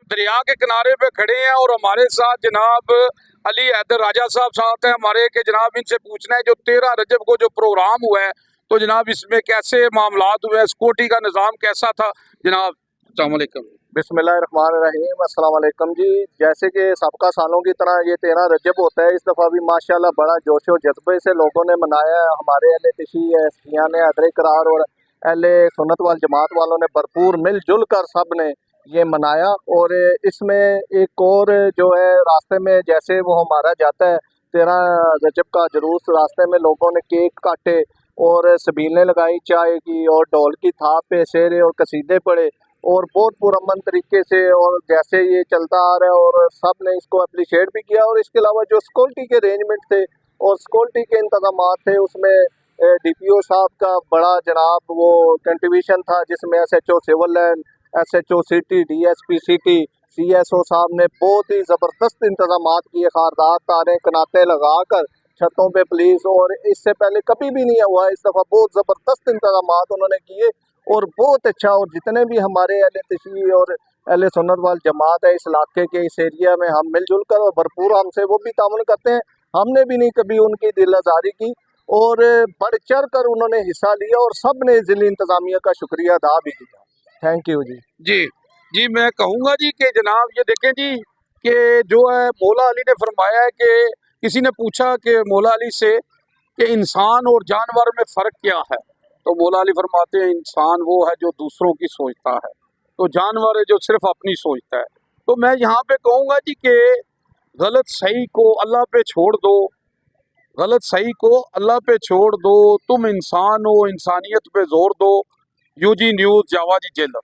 दरिया के किनारे पे खड़े हैं और हमारे साथ जनाब अली हैदर राजा साहब हैं हमारे के जनाब इनसे पूछना है जो 13 रजब को जो प्रोग्राम हुआ है तो जनाब इसमें कैसे मामलात हुए, सिक्योरिटी का निज़ाम कैसा था जनाब। अस्सलाम वालेकुम। बिस्मिल्लाहिर्रहमानिर्रहीम। अस्सलाम वालेकुम जी। जैसे कि सबका सालों की तरह ये 13 रजब होता है, इस दफ़ा भी माशाल्लाह बड़ा जोश और जज्बे से लोगों ने मनाया है। हमारे अहले तशी एसपियान हैदर करार और अहले सुन्नत वाल जमात वालों ने भरपूर मिलजुल कर सब ने ये मनाया। और इसमें एक और जो है रास्ते में जैसे वो हमारा जाता है 13 रजब का जुलूस, रास्ते में लोगों ने केक काटे और सबीलें लगाई चाय की और ढोल की थाप पे शेरे और कसीदे पड़े और बहुत पुरअमन तरीके से और जैसे ये चलता आ रहा है और सब ने इसको अप्रिशिएट भी किया। और इसके अलावा जो सिक्योरिटी के अरेंजमेंट थे और सिक्योरिटी के इंतजाम थे उसमें डीपीओ साहब का बड़ा जनाब वो कंट्रीब्यूशन था, जिसमें SHO civil line, SHO city, DSP city, CSO साहब ने बहुत ही ज़बरदस्त इंतजाम किए। खारदार तारें कनाते लगा कर छतों पे पुलिस, और इससे पहले कभी भी नहीं हुआ, इस दफ़ा बहुत ज़बरदस्त इंतजाम उन्होंने किए और बहुत अच्छा। और जितने भी हमारे अहले तशरीह और अहले सुन्नत वाल जमात है इस इलाके के, इस एरिया में, हम मिलजुल कर और भरपूर हमसे वो भी तामुन करते हैं। हमने भी नहीं कभी उनकी दिल आज़ारी की और बढ़ चढ़ कर उन्होंने हिस्सा लिया और सब ने ज़िली इंतज़ामिया का शुक्रिया अदा भी किया। थैंक यू जी। जी जी, मैं कहूँगा जी कि जनाब ये देखें जी कि जो है मौला अली ने फरमाया है कि किसी ने पूछा कि मौला अली से कि इंसान और जानवर में फ़र्क क्या है, तो मौला अली फरमाते हैं इंसान वो है जो दूसरों की सोचता है, तो जानवर है जो सिर्फ अपनी सोचता है। तो मैं यहाँ पे कहूँगा जी कि गलत सही को अल्लाह पे छोड़ दो, गलत सही को अल्लाह पे छोड़ दो, तुम इंसान हो, इंसानियत पे जोर दो। यूजी न्यूज़ जावा जी जेलर।